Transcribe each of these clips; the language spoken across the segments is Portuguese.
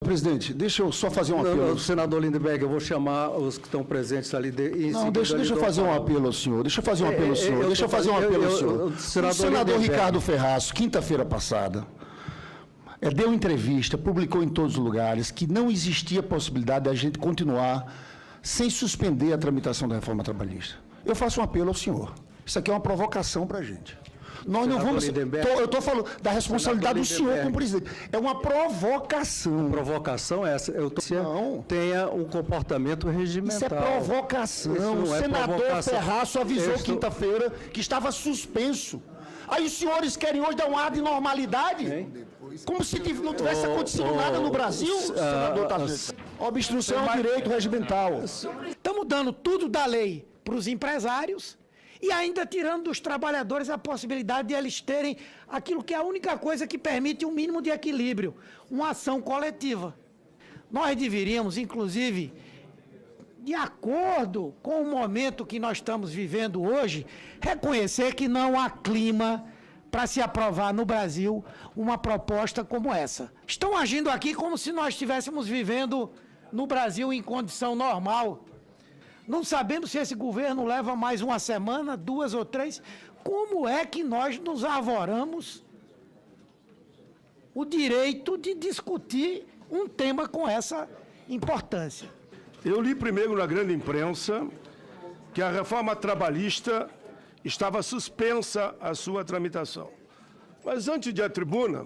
Presidente, deixa eu só fazer um apelo. Senador Lindenberg, eu vou chamar os que estão presentes ali. Não, deixa eu fazer um apelo ao senhor. Deixa eu fazer um apelo ao senhor. Deixa eu fazer um apelo ao senhor. O senador Ricardo Ferraz, quinta-feira passada, deu entrevista, publicou em todos os lugares que não existia possibilidade de a gente continuar sem suspender a tramitação da reforma trabalhista. Eu faço um apelo ao senhor. Isso aqui é uma provocação para a gente. Nós não vamos... Eu estou falando da responsabilidade do senhor como presidente. É uma provocação. A provocação é essa. Não. Tenha um comportamento regimental. Isso é provocação. O senador Ferraz avisou quinta-feira que estava suspenso. Aí os senhores querem hoje dar um ar de normalidade? Como se não tivesse acontecido nada no Brasil, senador Tarcísio. Obstrução ao direito regimental. Estamos dando tudo da lei para os empresários e ainda tirando dos trabalhadores a possibilidade de eles terem aquilo que é a única coisa que permite um mínimo de equilíbrio, uma ação coletiva. Nós deveríamos, inclusive, de acordo com o momento que nós estamos vivendo hoje, reconhecer que não há clima para se aprovar no Brasil uma proposta como essa. Estão agindo aqui como se nós estivéssemos vivendo no Brasil em condição normal. Não sabemos se esse governo leva mais uma semana, 2 ou 3. Como é que nós nos arvoramos o direito de discutir um tema com essa importância? Eu li primeiro na grande imprensa que a reforma trabalhista estava suspensa a sua tramitação. Mas antes de ir à tribuna,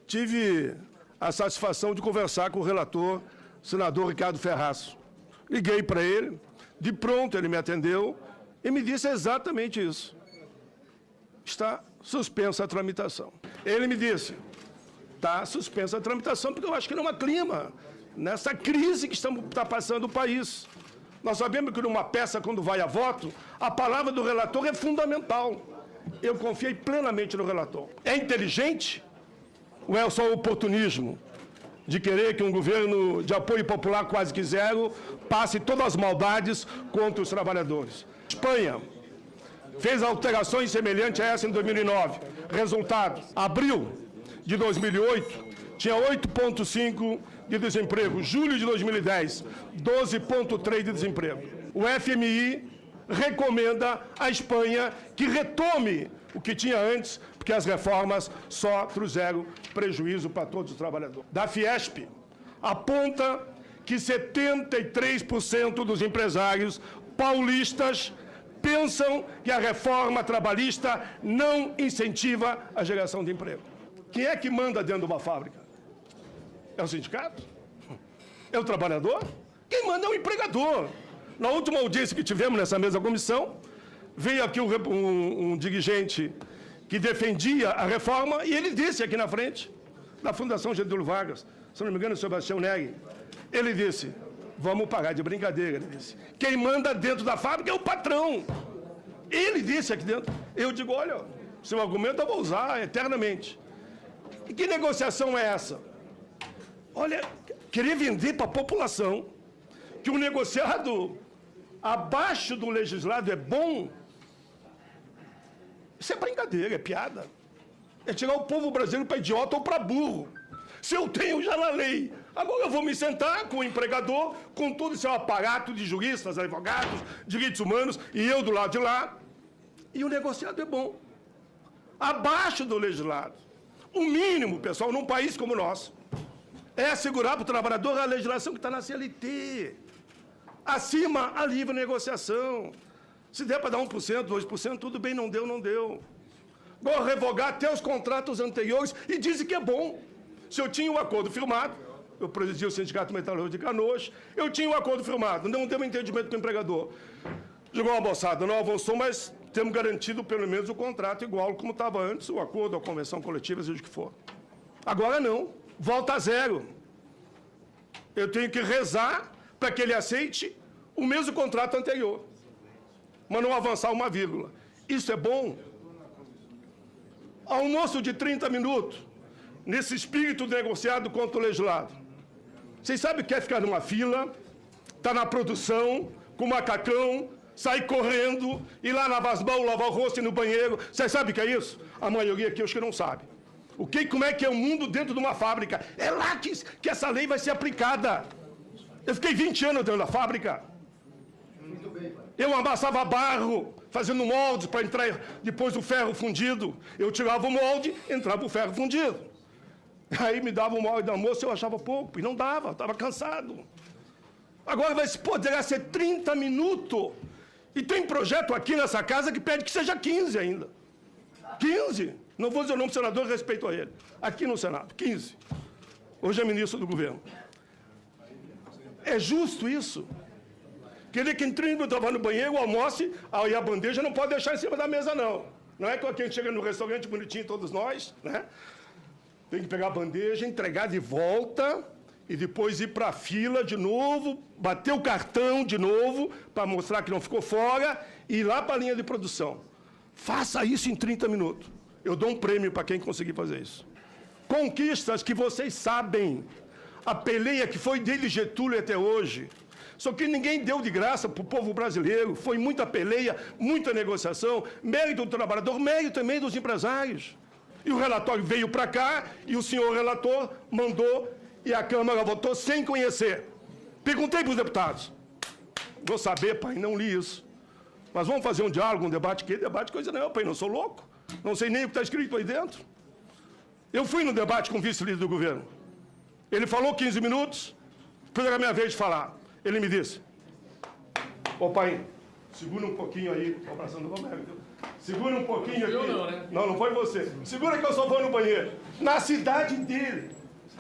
tive a satisfação de conversar com o relator, senador Ricardo Ferraz. Liguei para ele, de pronto ele me atendeu e me disse exatamente isso. Está suspensa a tramitação. Ele me disse, está suspensa a tramitação porque eu acho que não há clima nessa crise que está passando o país. Nós sabemos que numa peça, quando vai a voto, a palavra do relator é fundamental. Eu confiei plenamente no relator. É inteligente ou é só oportunismo de querer que um governo de apoio popular quase que zero passe todas as maldades contra os trabalhadores? Espanha fez alterações semelhantes a essa em 2009. Resultado, abril de 2008, tinha 8,5% de desemprego. Julho de 2010, 12,3% de desemprego. O FMI recomenda à Espanha que retome o que tinha antes, porque as reformas só trouxeram prejuízo para todos os trabalhadores. Da Fiesp aponta que 73% dos empresários paulistas pensam que a reforma trabalhista não incentiva a geração de emprego. Quem é que manda dentro de uma fábrica? É o sindicato? É o trabalhador? Quem manda é o empregador. Na última audiência que tivemos nessa mesma comissão, veio aqui um dirigente que defendia a reforma e ele disse aqui na frente, da Fundação Getúlio Vargas, se não me engano, o Sebastião Neri, ele disse, vamos parar de brincadeira, ele disse. Quem manda dentro da fábrica é o patrão. Ele disse aqui dentro. Eu digo, olha, seu argumento eu vou usar eternamente. E que negociação é essa? Olha, querer vender para a população que o negociado abaixo do legislado é bom, isso é brincadeira, é piada. É tirar o povo brasileiro para idiota ou para burro. Se eu tenho já na lei, agora eu vou me sentar com o empregador, com todo o seu aparato de juristas, advogados, direitos humanos, e eu do lado de lá, e o negociado é bom. Abaixo do legislado. O mínimo, pessoal, num país como o nosso, é assegurar para o trabalhador a legislação que está na CLT. Acima, a livre negociação. Se der para dar 1%, 2%, tudo bem, não deu, não deu. Vou revogar até os contratos anteriores e dizem que é bom. Se eu tinha um acordo firmado, eu presidi o Sindicato Metalúrgico de Canoas, eu tinha um acordo firmado, não deu um entendimento com o empregador. Digo, uma moçada, não avançou, mas temos garantido pelo menos o contrato igual como estava antes, o acordo, a convenção coletiva, seja o que for. Agora não, volta a zero. Eu tenho que rezar para que ele aceite o mesmo contrato anterior, mas não avançar uma vírgula. Isso é bom? Almoço de 30 minutos, nesse espírito negociado contra o legislado. Vocês sabem o que é ficar numa fila, estar na produção, com macacão, sair correndo, ir lá lavar as mãos, lavar o rosto e ir no banheiro. Vocês sabem o que é isso? A maioria aqui acho que não sabe. Como é que é o mundo dentro de uma fábrica. É lá que essa lei vai ser aplicada. Eu fiquei 20 anos dentro da fábrica. Eu amassava barro, fazendo moldes para entrar depois do ferro fundido. Eu tirava o molde, entrava o ferro fundido. Aí me dava o molde do almoço, eu achava pouco, e não dava, estava cansado. Agora poderá ser 30 minutos. E tem projeto aqui nessa casa que pede que seja 15 ainda. 15. Não vou dizer o nome do senador, respeito a ele. Aqui no Senado, 15. Hoje é ministro do governo. É justo isso? Querer que em 30 minutos eu vá no banheiro, almoce, aí a bandeja não pode deixar em cima da mesa, não. Não é que a gente chega no restaurante bonitinho, todos nós, né? Tem que pegar a bandeja, entregar de volta e depois ir para a fila de novo, bater o cartão de novo, para mostrar que não ficou fora, e ir lá para a linha de produção. Faça isso em 30 minutos. Eu dou um prêmio para quem conseguir fazer isso. Conquistas que vocês sabem. A peleia que foi desde Getúlio até hoje. Só que ninguém deu de graça para o povo brasileiro. Foi muita peleia, muita negociação, mérito do trabalhador, mérito também dos empresários. E o relatório veio para cá, e o senhor relator mandou, e a Câmara votou sem conhecer. Perguntei para os deputados. Vou saber, pai, não li isso. Mas vamos fazer um diálogo, um debate. Que debate coisa não, pai, não sou louco. Não sei nem o que está escrito aí dentro. Eu fui no debate com o vice-líder do governo. Ele falou 15 minutos, depois era a minha vez de falar. Ele me disse, ô pai, segura um pouquinho aí, estou abraçando o Romero, viu? Segura um pouquinho aqui. Não, né? Não foi você. Segura que eu só vou no banheiro. Na cidade dele,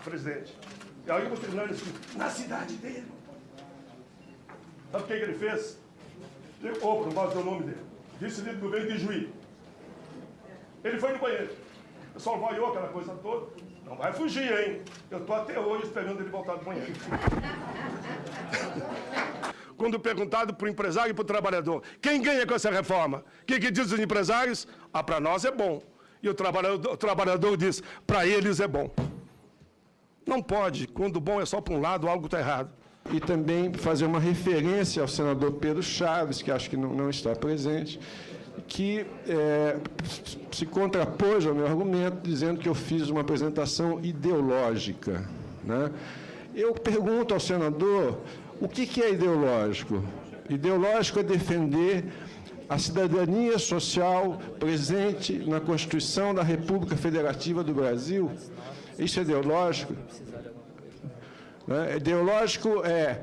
presidente. E aí eu vou terminar isso. Na cidade dele. Sabe o que ele fez? Opa, não posso dizer o nome dele. Vice-líder do governo de Juiz. Ele foi no banheiro. O pessoal vaiou aquela coisa toda. Não vai fugir, hein? Eu estou até hoje esperando ele voltar do banheiro. Quando perguntado para o empresário e para o trabalhador, quem ganha com essa reforma? O que diz os empresários? Ah, para nós é bom. E o trabalhador diz, para eles é bom. Não pode. Quando bom é só para um lado, algo está errado. E também fazer uma referência ao senador Pedro Chaves, que acho que não está presente, que se contrapôs ao meu argumento, dizendo que eu fiz uma apresentação ideológica, né? Eu pergunto ao senador, o que é ideológico? Ideológico é defender a cidadania social presente na Constituição da República Federativa do Brasil. Isso é ideológico? Né? Ideológico é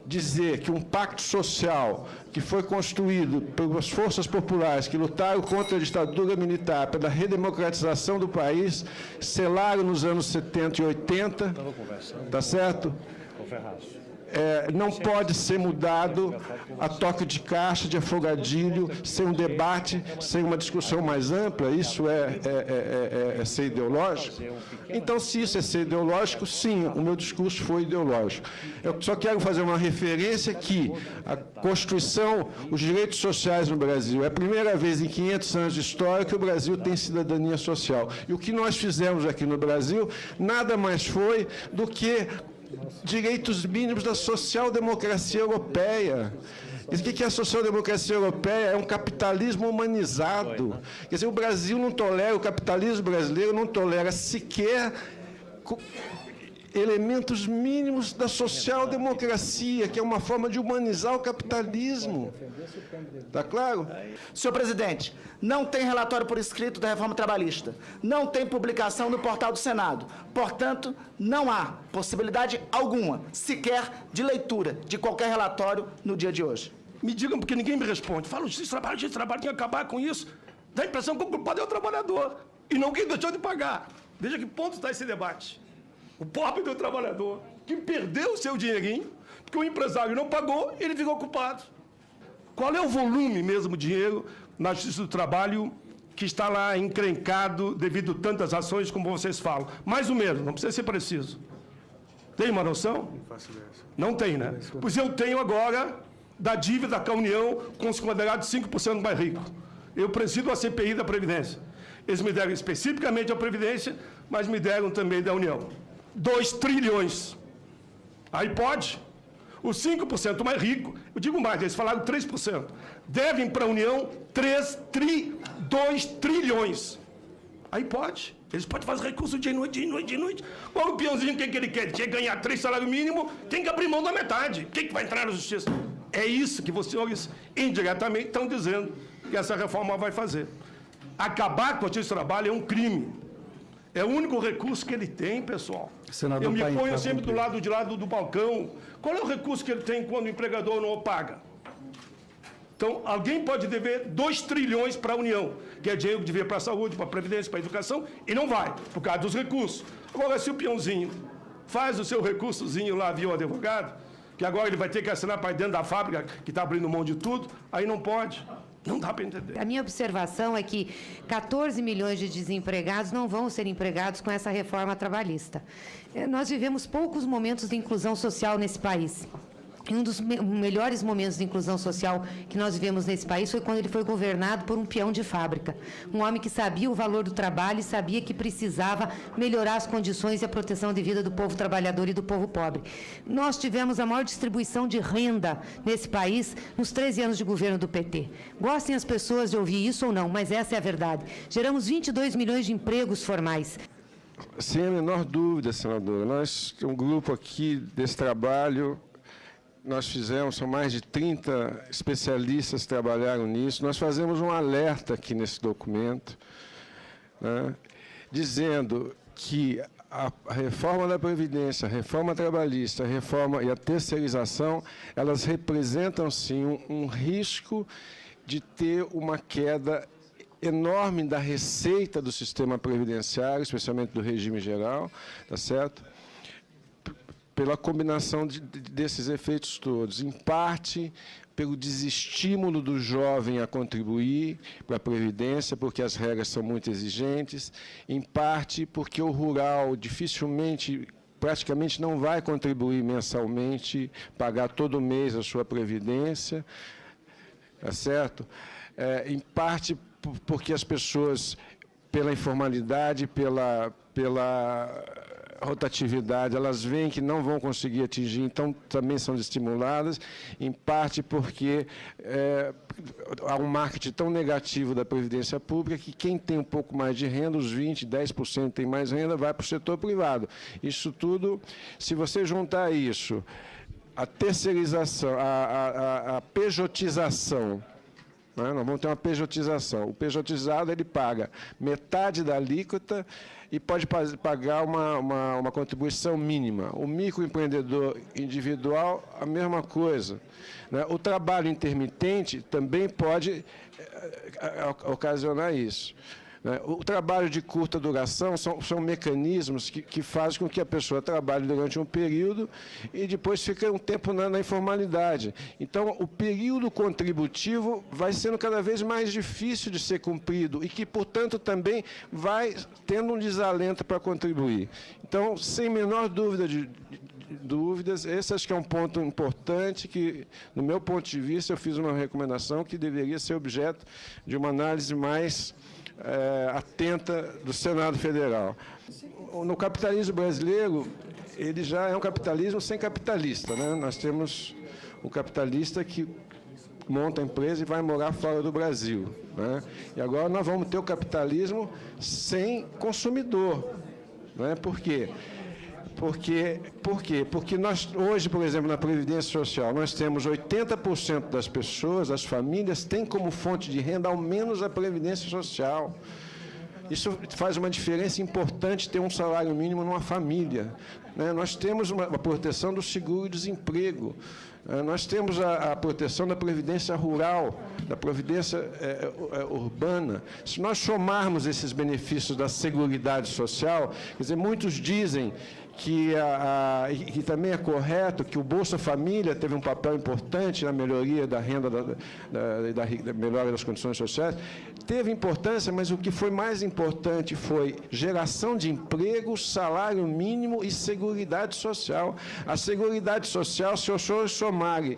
dizer que um pacto social que foi construído pelas forças populares que lutaram contra a ditadura militar, pela redemocratização do país, selaram nos anos 70 e 80, tá certo? Não pode ser mudado a toque de caixa, de afogadilho, sem um debate, sem uma discussão mais ampla. Isso é ser ideológico? Então, se isso é ser ideológico, sim, o meu discurso foi ideológico. Eu só quero fazer uma referência que a Constituição, os direitos sociais no Brasil, é a primeira vez em 500 anos de história que o Brasil tem cidadania social. E o que nós fizemos aqui no Brasil nada mais foi do que direitos mínimos da social-democracia europeia. O que é a social-democracia europeia? É um capitalismo humanizado. Quer dizer, o Brasil não tolera, o capitalismo brasileiro não tolera sequer elementos mínimos da social-democracia, que é uma forma de humanizar o capitalismo. Está claro? Senhor presidente, não tem relatório por escrito da reforma trabalhista. Não tem publicação no portal do Senado. Portanto, não há possibilidade alguma, sequer, de leitura de qualquer relatório no dia de hoje. Me digam, porque ninguém me responde. Fala, justiça de trabalho, tem que acabar com isso. Dá a impressão que o culpado é o trabalhador. E não quem deixou de pagar. Veja que ponto está esse debate. O pobre do trabalhador, que perdeu o seu dinheirinho, porque o empresário não pagou, ele ficou culpado. Qual é o volume mesmo de dinheiro na Justiça do Trabalho que está lá encrencado devido a tantas ações como vocês falam? Mais ou menos, não precisa ser preciso. Tem uma noção? Não tem, né? Pois eu tenho agora da dívida com a União com os considerados 5% mais ricos. Eu presido a CPI da Previdência. Eles me deram especificamente a Previdência, mas me deram também da União. 2 trilhões. Aí pode. Os 5% mais ricos, eu digo mais, eles falaram 3%, devem para a União 2 trilhões. Aí pode. Eles podem fazer recurso de noite, de noite, de noite. Qual o peãozinho, o que ele quer? Ele quer ganhar 3 salários mínimos, tem que abrir mão da metade. Quem que vai entrar na justiça? É isso que vocês indiretamente estão dizendo que essa reforma vai fazer. Acabar com o justiça do trabalho é um crime. É o único recurso que ele tem, pessoal. Senador, eu me ponho sempre do lado do balcão. Qual é o recurso que ele tem quando o empregador não o paga? Então, alguém pode dever 2 trilhões para a União, que é dinheiro que devia para a saúde, para a previdência, para a educação, e não vai, por causa dos recursos. Agora, se o peãozinho faz o seu recursozinho lá via o advogado, que agora ele vai ter que assinar para dentro da fábrica, que está abrindo mão de tudo, aí não pode. Não dá para entender. A minha observação é que 14 milhões de desempregados não vão ser empregados com essa reforma trabalhista. Nós vivemos poucos momentos de inclusão social nesse país. E um dos melhores momentos de inclusão social que nós vivemos nesse país foi quando ele foi governado por um peão de fábrica. Um homem que sabia o valor do trabalho e sabia que precisava melhorar as condições e a proteção de vida do povo trabalhador e do povo pobre. Nós tivemos a maior distribuição de renda nesse país nos 13 anos de governo do PT. Gostem as pessoas de ouvir isso ou não, mas essa é a verdade. Geramos 22 milhões de empregos formais. Sem a menor dúvida, senadora. Nós, um grupo aqui desse trabalho, nós fizemos, são mais de 30 especialistas que trabalharam nisso. Nós fazemos um alerta aqui nesse documento, né, dizendo que a reforma da Previdência, a reforma trabalhista, a reforma e a terceirização, elas representam, sim, um risco de ter uma queda enorme da receita do sistema previdenciário, especialmente do regime geral, tá certo? Pela combinação desses efeitos todos, em parte pelo desestímulo do jovem a contribuir para a Previdência, porque as regras são muito exigentes, em parte porque o rural dificilmente, praticamente não vai contribuir mensalmente, pagar todo mês a sua Previdência, tá certo? Em parte porque as pessoas, pela informalidade, pela rotatividade, elas veem que não vão conseguir atingir, então também são estimuladas, em parte porque há um marketing tão negativo da Previdência Pública que quem tem um pouco mais de renda, os 20%, 10% tem mais renda, vai para o setor privado. Isso tudo, se você juntar isso, a terceirização, a pejotização, nós vamos ter uma pejotização. O pejotizado, ele paga metade da alíquota e pode pagar uma contribuição mínima. O microempreendedor individual, a mesma coisa, né? O trabalho intermitente também pode ocasionar isso. O trabalho de curta duração são mecanismos que fazem com que a pessoa trabalhe durante um período e depois fica um tempo na informalidade. Então, o período contributivo vai sendo cada vez mais difícil de ser cumprido e que, portanto, também vai tendo um desalento para contribuir. Então, sem menor dúvidas, esse acho que é um ponto importante que, no meu ponto de vista, eu fiz uma recomendação que deveria ser objeto de uma análise mais atenta do Senado Federal. No capitalismo brasileiro, ele já é um capitalismo sem capitalista, né? Nós temos o capitalista que monta a empresa e vai morar fora do Brasil, né? E agora nós vamos ter o capitalismo sem consumidor, né? Por quê? Porque nós, hoje, por exemplo, na Previdência Social, nós temos 80% das pessoas, das famílias, têm como fonte de renda ao menos a Previdência Social. Isso faz uma diferença importante ter um salário mínimo numa família, né? Nós temos uma proteção do seguro-desemprego. Nós temos a proteção da previdência rural, da previdência urbana. Se nós somarmos esses benefícios da Seguridade Social, quer dizer, muitos dizem que também é correto que o Bolsa Família teve um papel importante na melhoria da renda, da melhora das condições sociais. Teve importância, mas o que foi mais importante foi geração de emprego, salário mínimo e Seguridade Social. A Seguridade Social, se os senhores somarem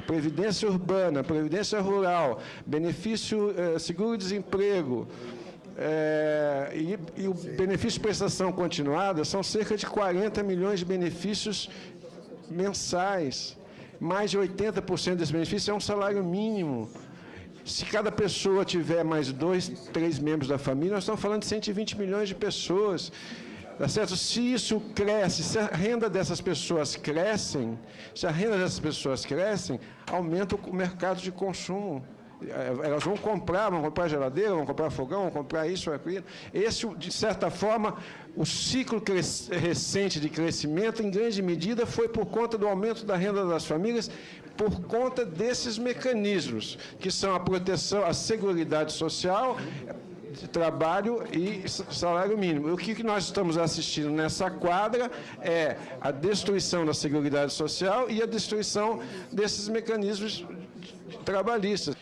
previdência urbana, previdência rural, benefício, seguro-desemprego, e o benefício de prestação continuada, são cerca de 40 milhões de benefícios mensais. Mais de 80% desses benefícios é um salário mínimo. Se cada pessoa tiver mais 2, 3 membros da família, nós estamos falando de 120 milhões de pessoas. Tá certo? Se isso cresce, se a renda dessas pessoas crescem, aumenta o mercado de consumo. Elas vão comprar geladeira, vão comprar fogão, vão comprar isso, aquilo. Esse, de certa forma, o ciclo recente de crescimento, em grande medida, foi por conta do aumento da renda das famílias, por conta desses mecanismos, que são a proteção, a seguridade social, de trabalho e salário mínimo. O que nós estamos assistindo nessa quadra é a destruição da seguridade social e a destruição desses mecanismos trabalhistas.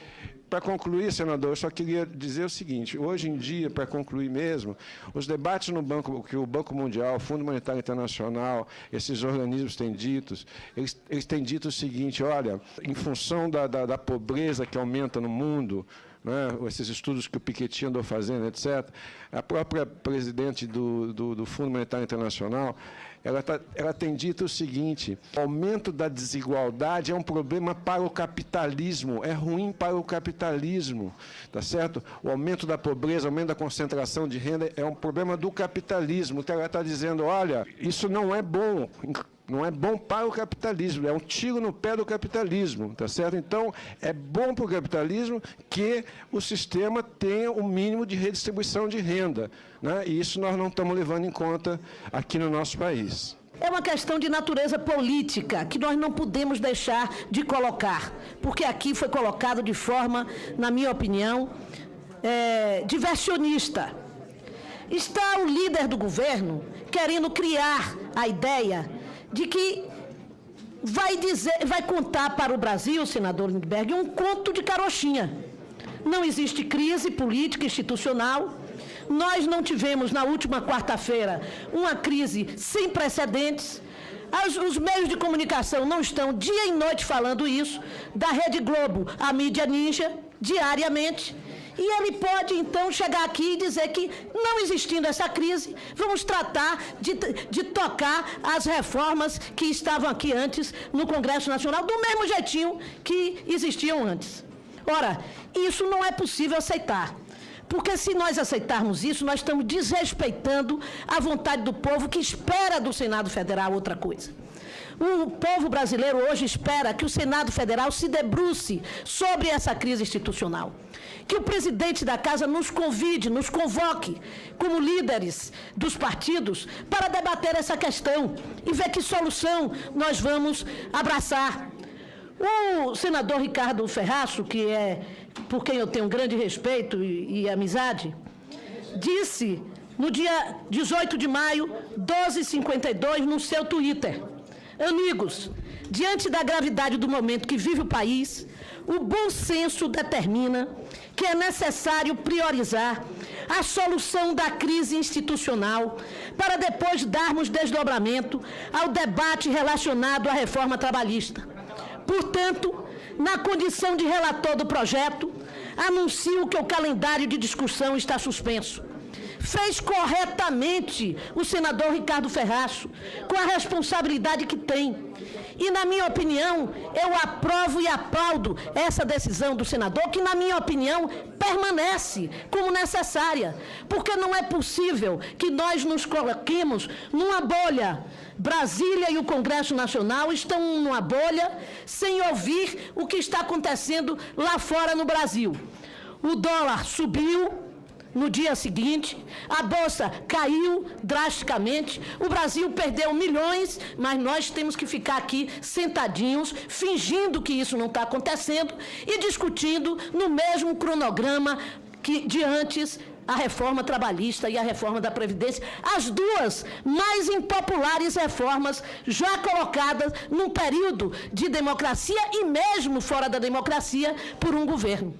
Para concluir, senador, eu só queria dizer o seguinte: hoje em dia, para concluir mesmo, os debates no banco, que o Banco Mundial, o Fundo Monetário Internacional, esses organismos têm dito, eles têm dito o seguinte: olha, em função da pobreza que aumenta no mundo, né, esses estudos que o Piketty andou fazendo, etc., a própria presidente do Fundo Monetário Internacional, ela tem dito o seguinte: o aumento da desigualdade é um problema para o capitalismo, é ruim para o capitalismo, tá certo? O aumento da pobreza, o aumento da concentração de renda é um problema do capitalismo. Então, ela está dizendo, olha, isso não é bom. Não é bom para o capitalismo, é um tiro no pé do capitalismo, tá certo? Então, é bom para o capitalismo que o sistema tenha um mínimo de redistribuição de renda, né? E isso nós não estamos levando em conta aqui no nosso país. É uma questão de natureza política que nós não podemos deixar de colocar, porque aqui foi colocado de forma, na minha opinião, diversionista. Está o líder do governo querendo criar a ideia de que vai contar para o Brasil, senador Lindbergh, um conto de carochinha. Não existe crise política institucional. Nós não tivemos, na última quarta-feira, uma crise sem precedentes. Os meios de comunicação não estão dia e noite falando isso, da Rede Globo à mídia ninja, diariamente. E ele pode, então, chegar aqui e dizer que, não existindo essa crise, vamos tratar de tocar as reformas que estavam aqui antes no Congresso Nacional, do mesmo jeitinho que existiam antes. Ora, isso não é possível aceitar. Porque se nós aceitarmos isso, nós estamos desrespeitando a vontade do povo que espera do Senado Federal outra coisa. O povo brasileiro hoje espera que o Senado Federal se debruce sobre essa crise institucional. Que o presidente da Casa nos convide, nos convoque, como líderes dos partidos, para debater essa questão e ver que solução nós vamos abraçar. O senador Ricardo Ferraço, que é por quem eu tenho um grande respeito e amizade, disse no dia 18 de maio, 12h52, no seu Twitter: amigos, diante da gravidade do momento que vive o país, o bom senso determina que é necessário priorizar a solução da crise institucional para depois darmos desdobramento ao debate relacionado à reforma trabalhista. Portanto, na condição de relator do projeto, anuncio que o calendário de discussão está suspenso. Fez corretamente o senador Ricardo Ferraço, com a responsabilidade que tem. E, na minha opinião, eu aprovo e aplaudo essa decisão do senador, que, na minha opinião, permanece como necessária, porque não é possível que nós nos coloquemos numa bolha. Brasília e o Congresso Nacional estão numa bolha sem ouvir o que está acontecendo lá fora no Brasil. O dólar subiu no dia seguinte, a Bolsa caiu drasticamente, o Brasil perdeu milhões, mas nós temos que ficar aqui sentadinhos, fingindo que isso não está acontecendo e discutindo no mesmo cronograma que de antes a reforma trabalhista e a reforma da Previdência, as duas mais impopulares reformas já colocadas num período de democracia e mesmo fora da democracia por um governo.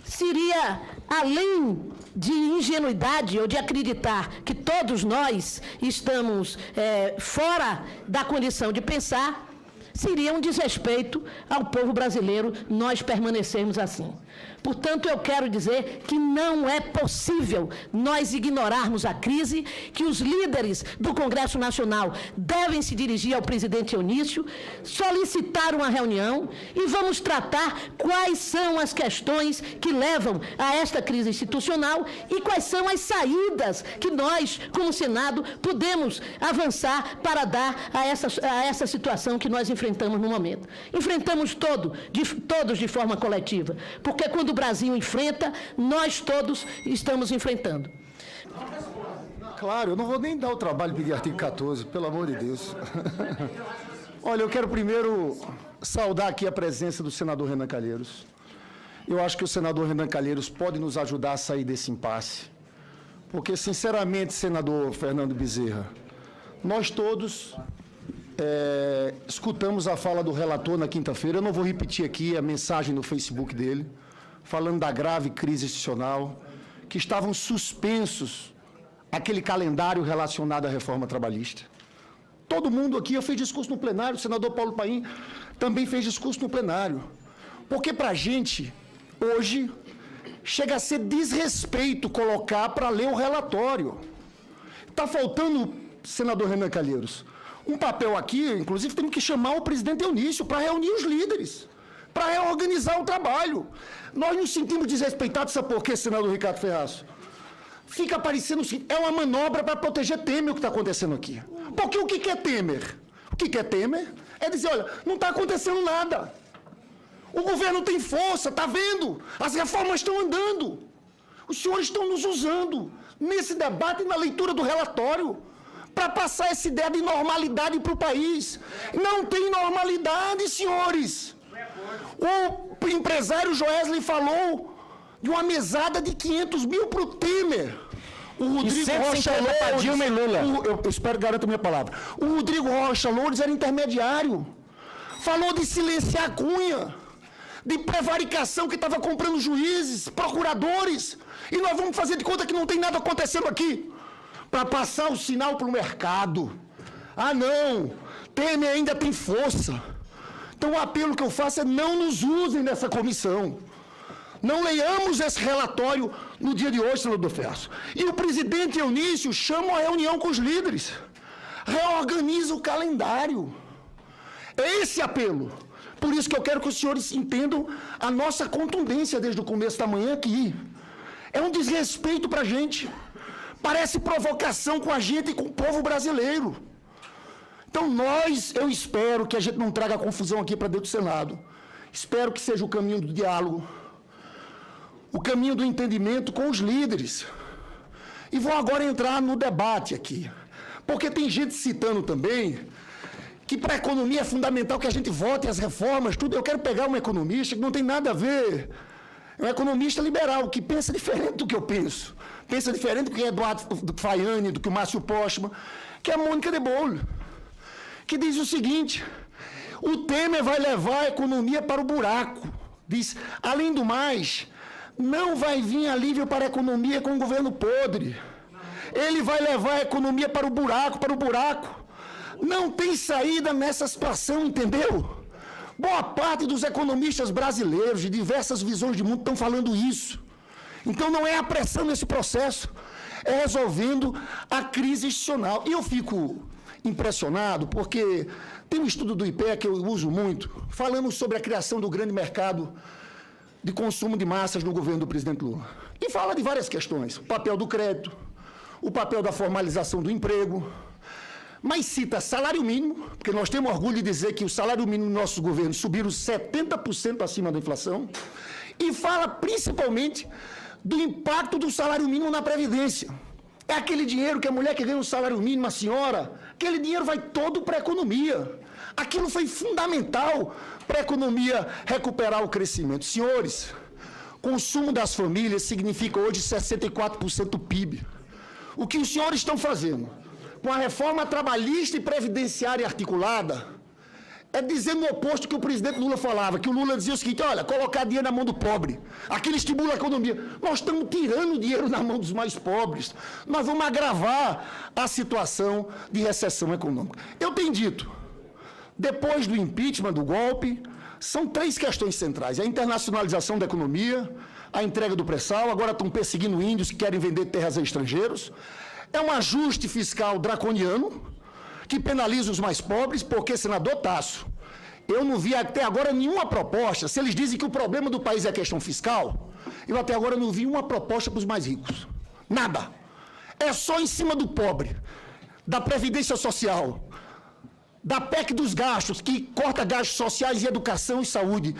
Seria, além de ingenuidade ou de acreditar que todos nós estamos fora da condição de pensar, seria um desrespeito ao povo brasileiro nós permanecermos assim. Portanto, eu quero dizer que não é possível nós ignorarmos a crise, que os líderes do Congresso Nacional devem se dirigir ao presidente Eunício, solicitar uma reunião e vamos tratar quais são as questões que levam a esta crise institucional e quais são as saídas que nós, como Senado, podemos avançar para dar a essa situação que nós enfrentamos no momento. Enfrentamos todos de forma coletiva, porque quando o Brasil enfrenta, nós todos estamos enfrentando. Claro, eu não vou nem dar o trabalho de pedir artigo 14, pelo amor de Deus. Olha, eu quero primeiro saudar aqui a presença do senador Renan Calheiros. Eu acho que o senador Renan Calheiros pode nos ajudar a sair desse impasse. Porque, sinceramente, senador Fernando Bezerra, nós todos escutamos a fala do relator na quinta-feira. Eu não vou repetir aqui a mensagem no Facebook dele, falando da grave crise institucional, que estavam suspensos aquele calendário relacionado à reforma trabalhista. Todo mundo aqui, eu fiz discurso no plenário, o senador Paulo Paim também fez discurso no plenário. Porque para a gente, hoje, chega a ser desrespeito colocar para ler o relatório. Está faltando, senador Renan Calheiros, um papel aqui, inclusive temos que chamar o presidente Eunício para reunir os líderes, para reorganizar o trabalho. Nós nos sentimos desrespeitados, sabe por quê, senador Ricardo Ferraz? Fica parecendo o seguinte, é uma manobra para proteger Temer o que está acontecendo aqui. Porque o que é Temer? O que é Temer? É dizer, olha, não está acontecendo nada. O governo tem força, está vendo? As reformas estão andando. Os senhores estão nos usando nesse debate e na leitura do relatório para passar essa ideia de normalidade para o país. Não tem normalidade, senhores. O empresário Joesley falou de uma mesada de 500 mil para o Temer. O Rodrigo Rocha Loures, Dilma e Lula. Eu espero que garanta a minha palavra. O Rodrigo Rocha Loures era intermediário. Falou de silenciar a Cunha, de prevaricação que estava comprando juízes, procuradores. E nós vamos fazer de conta que não tem nada acontecendo aqui, para passar o sinal para o mercado. Ah, não, Temer ainda tem força. Então o apelo que eu faço é não nos usem nessa comissão. Não leiamos esse relatório no dia de hoje, senador Ferraz. E o presidente Eunício chama uma reunião com os líderes. Reorganiza o calendário. É esse apelo. Por isso que eu quero que os senhores entendam a nossa contundência desde o começo da manhã aqui. É um desrespeito para a gente. Parece provocação com a gente e com o povo brasileiro. Então eu espero que a gente não traga confusão aqui para dentro do Senado. Espero que seja o caminho do diálogo, o caminho do entendimento com os líderes. E vou agora entrar no debate aqui. Porque tem gente citando também que para a economia é fundamental que a gente vote as reformas, tudo. Eu quero pegar um economista que não tem nada a ver. É um economista liberal, que pensa diferente do que eu penso. Pensa diferente do que Eduardo Faiani, do que o Márcio Postman, que é a Mônica de Bolle, que diz o seguinte: o Temer vai levar a economia para o buraco. Diz, além do mais, não vai vir alívio para a economia com o governo podre. Ele vai levar a economia para o buraco. Não tem saída nessa situação, entendeu? Boa parte dos economistas brasileiros, de diversas visões de mundo, estão falando isso. Então não é apressando esse processo, é resolvendo a crise institucional. E eu fico impressionado porque tem um estudo do IPEA que eu uso muito, falando sobre a criação do grande mercado de consumo de massas no governo do presidente Lula. E fala de várias questões, o papel do crédito, o papel da formalização do emprego, mas cita salário mínimo, porque nós temos orgulho de dizer que o salário mínimo do nosso governo subiu 70% acima da inflação, e fala principalmente do impacto do salário mínimo na Previdência. É aquele dinheiro que a mulher que ganha um salário mínimo, a senhora, aquele dinheiro vai todo para a economia. Aquilo foi fundamental para a economia recuperar o crescimento. Senhores, consumo das famílias significa hoje 64% do PIB. O que os senhores estão fazendo com a reforma trabalhista e previdenciária articulada é dizer no oposto que o presidente Lula falava, que o Lula dizia o seguinte: olha, colocar dinheiro na mão do pobre, aquilo estimula a economia. Nós estamos tirando dinheiro na mão dos mais pobres. Nós vamos agravar a situação de recessão econômica. Eu tenho dito, depois do impeachment, do golpe, são 3 questões centrais. A internacionalização da economia, a entrega do pré-sal, agora estão perseguindo índios que querem vender terras a estrangeiros. É um ajuste fiscal draconiano, que penaliza os mais pobres, porque, senador Tasso, eu não vi até agora nenhuma proposta. Se eles dizem que o problema do país é a questão fiscal, eu até agora não vi uma proposta para os mais ricos. Nada. É só em cima do pobre, da Previdência Social, da PEC dos gastos, que corta gastos sociais em educação e saúde.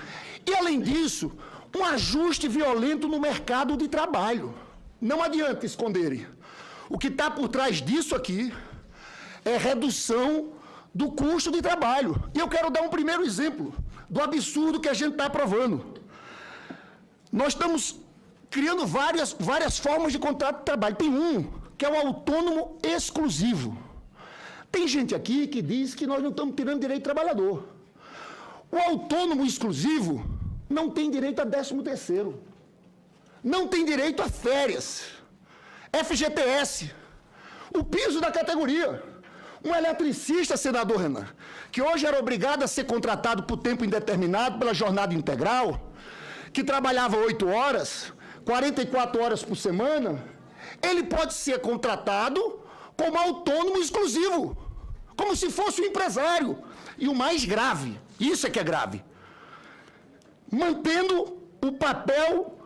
E, além disso, um ajuste violento no mercado de trabalho. Não adianta esconderem. O que está por trás disso aqui é redução do custo de trabalho. E eu quero dar um primeiro exemplo do absurdo que a gente está aprovando. Nós estamos criando várias formas de contrato de trabalho. Tem um, que é o autônomo exclusivo. Tem gente aqui que diz que nós não estamos tirando direito do trabalhador. O autônomo exclusivo não tem direito a 13º. Não tem direito a férias. FGTS. O piso da categoria. Um eletricista, senador Renan, que hoje era obrigado a ser contratado por tempo indeterminado pela jornada integral, que trabalhava 8 horas, 44 horas por semana, ele pode ser contratado como autônomo exclusivo, como se fosse um empresário. E o mais grave, isso é que é grave, mantendo o papel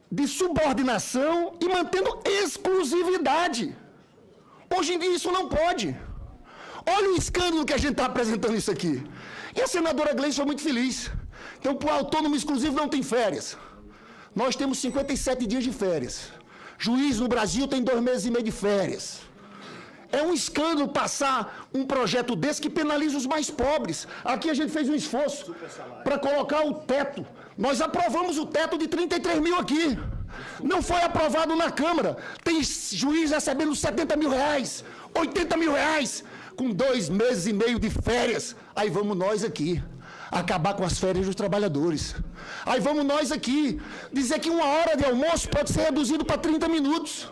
de subordinação e mantendo exclusividade. Hoje em dia isso não pode. Olha o escândalo que a gente está apresentando isso aqui. E a senadora Gleice foi muito feliz. Então, para o autônomo exclusivo não tem férias. Nós temos 57 dias de férias. Juiz no Brasil tem 2 meses e meio de férias. É um escândalo passar um projeto desse que penaliza os mais pobres. Aqui a gente fez um esforço para colocar o teto. Nós aprovamos o teto de 33 mil aqui. Não foi aprovado na Câmara. Tem juiz recebendo 70 mil reais, 80 mil reais, com 2 meses e meio de férias. Aí vamos nós aqui acabar com as férias dos trabalhadores. Aí vamos nós aqui dizer que 1 hora de almoço pode ser reduzido para 30 minutos.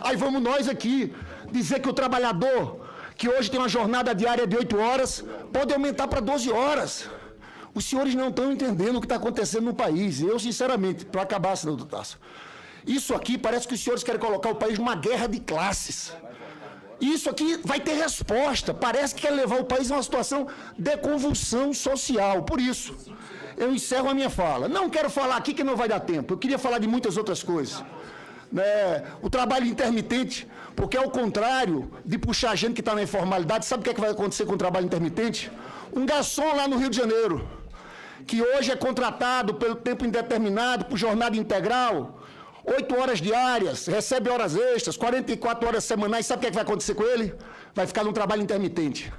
Aí vamos nós aqui dizer que o trabalhador, que hoje tem uma jornada diária de 8 horas, pode aumentar para 12 horas. Os senhores não estão entendendo o que está acontecendo no país. Eu, sinceramente, para acabar, senador Tasso, isso aqui parece que os senhores querem colocar o país numa guerra de classes. Isso aqui vai ter resposta. Parece que quer levar o país a uma situação de convulsão social. Por isso, eu encerro a minha fala. Não quero falar aqui que não vai dar tempo. Eu queria falar de muitas outras coisas. O trabalho intermitente, porque ao contrário de puxar gente que está na informalidade, sabe o que vai acontecer com o trabalho intermitente? Um garçom lá no Rio de Janeiro, que hoje é contratado pelo tempo indeterminado, por jornada integral, 8 horas diárias, recebe horas extras, 44 horas semanais, sabe o que vai acontecer com ele? Vai ficar num trabalho intermitente,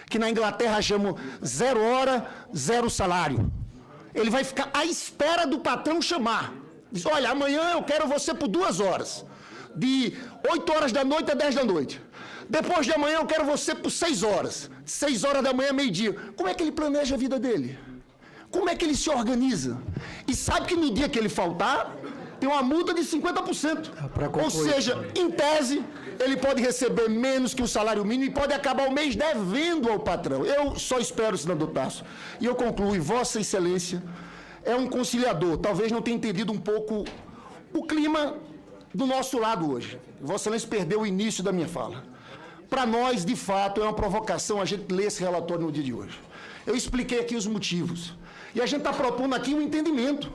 que na Inglaterra chamam 0 hora, 0 salário. Ele vai ficar à espera do patrão chamar. Diz, olha, amanhã eu quero você por 2 horas, de 8 horas da noite a 10 da noite. Depois de amanhã eu quero você por 6 horas, 6 horas da manhã, meio-dia. Como é que ele planeja a vida dele? Como é que ele se organiza? E sabe que no dia que ele faltar, tem uma multa de 50%. Ou seja, em tese, ele pode receber menos que o salário mínimo e pode acabar o mês devendo ao patrão. Eu só espero, senador Tasso, e eu concluo, Vossa Excelência é um conciliador, talvez não tenha entendido um pouco o clima do nosso lado hoje. Vossa Excelência perdeu o início da minha fala. Para nós, de fato, é uma provocação a gente ler esse relatório no dia de hoje. Eu expliquei aqui os motivos. E a gente está propondo aqui um entendimento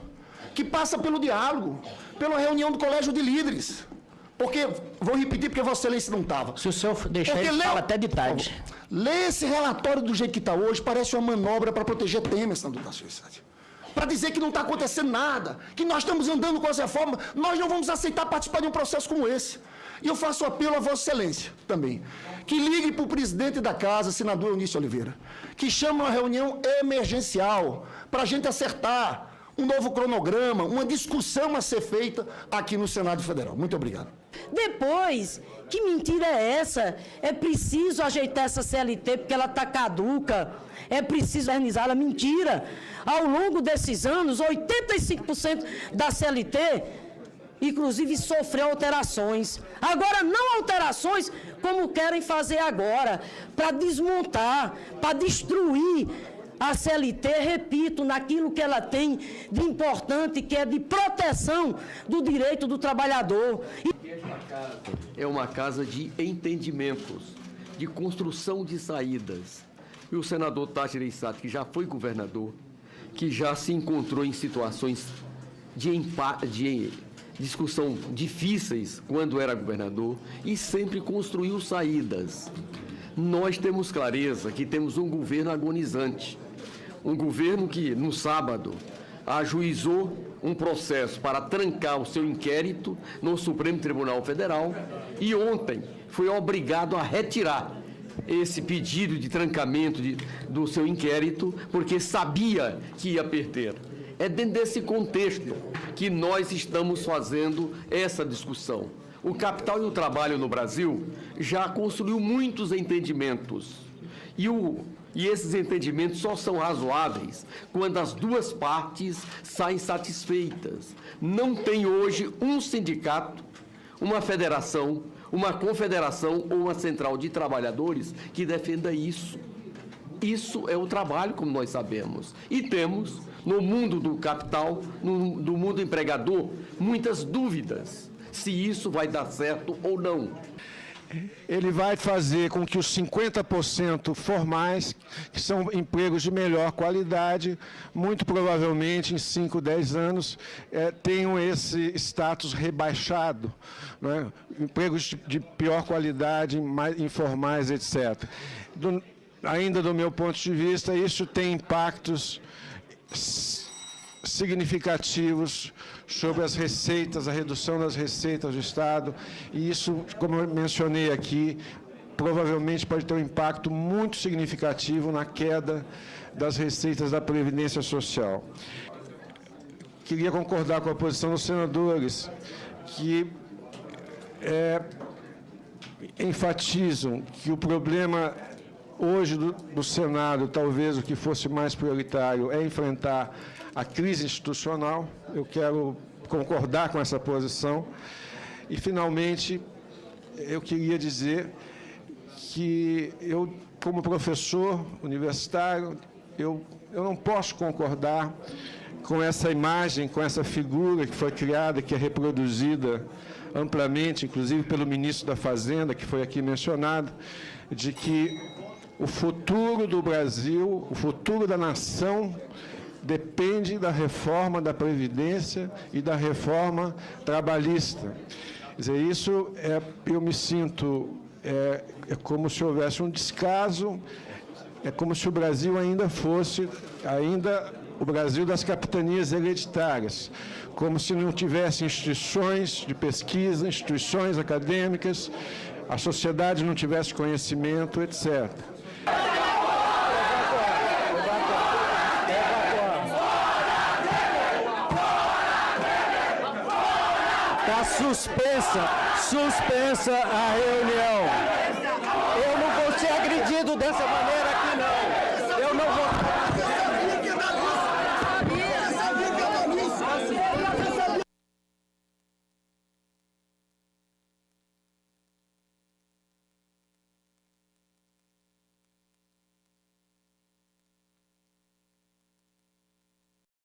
que passa pelo diálogo, pela reunião do Colégio de Líderes. Porque, vou repetir porque Vossa Excelência não estava. Se o senhor deixar, ele fala até de tarde. Ler esse relatório do jeito que está hoje parece uma manobra para proteger Temer, senador Tasso. Para dizer que não está acontecendo nada, que nós estamos andando com essa reforma, nós não vamos aceitar participar de um processo como esse. E eu faço apelo a Vossa Excelência também, que ligue para o presidente da Casa, senador Eunício Oliveira, que chame uma reunião emergencial para a gente acertar um novo cronograma, uma discussão a ser feita aqui no Senado Federal. Muito obrigado. Depois, que mentira é essa? É preciso ajeitar essa CLT porque ela está caduca. É preciso modernizá-la. Mentira. Ao longo desses anos, 85% da CLT inclusive sofreu alterações. Agora, não alterações como querem fazer agora, para desmontar, para destruir a CLT, repito, naquilo que ela tem de importante, que é de proteção do direito do trabalhador. É uma casa de entendimentos, de construção de saídas. E o senador Tasso Gereissati, que já foi governador, que já se encontrou em situações de discussão difíceis quando era governador e sempre construiu saídas. Nós temos clareza que temos um governo agonizante, um governo que, no sábado, ajuizou um processo para trancar o seu inquérito no Supremo Tribunal Federal e ontem foi obrigado a retirar esse pedido de trancamento do seu inquérito porque sabia que ia perder. É dentro desse contexto que nós estamos fazendo essa discussão. O capital e o trabalho no Brasil já construiu muitos entendimentos. E esses entendimentos só são razoáveis quando as duas partes saem satisfeitas. Não tem hoje um sindicato, uma federação, uma confederação ou uma central de trabalhadores que defenda isso. Isso é o trabalho, como nós sabemos. E temos, no mundo do capital, no mundo empregador, muitas dúvidas se isso vai dar certo ou não. Ele vai fazer com que os 50% formais, que são empregos de melhor qualidade, muito provavelmente em 5, 10 anos, tenham esse status rebaixado, né? Empregos de pior qualidade, mais informais, etc. Ainda do meu ponto de vista, isso tem impactos significativos sobre as receitas, a redução das receitas do Estado, e isso, como eu mencionei aqui, provavelmente pode ter um impacto muito significativo na queda das receitas da Previdência Social. Queria concordar com a posição dos senadores, que enfatizam que o problema hoje do Senado, talvez o que fosse mais prioritário, é enfrentar a crise institucional. Eu quero concordar com essa posição. E, finalmente, eu queria dizer que eu, como professor universitário, eu não posso concordar com essa imagem, com essa figura que foi criada, que é reproduzida amplamente, inclusive pelo ministro da Fazenda, que foi aqui mencionado, de que o futuro do Brasil, o futuro da nação, depende da reforma da Previdência e da reforma trabalhista. Quer dizer, isso eu me sinto, é como se houvesse um descaso, é como se o Brasil ainda fosse o Brasil das capitanias hereditárias, como se não tivesse instituições de pesquisa, instituições acadêmicas, a sociedade não tivesse conhecimento, etc. Está suspensa a reunião. Eu não vou ser agredido dessa maneira.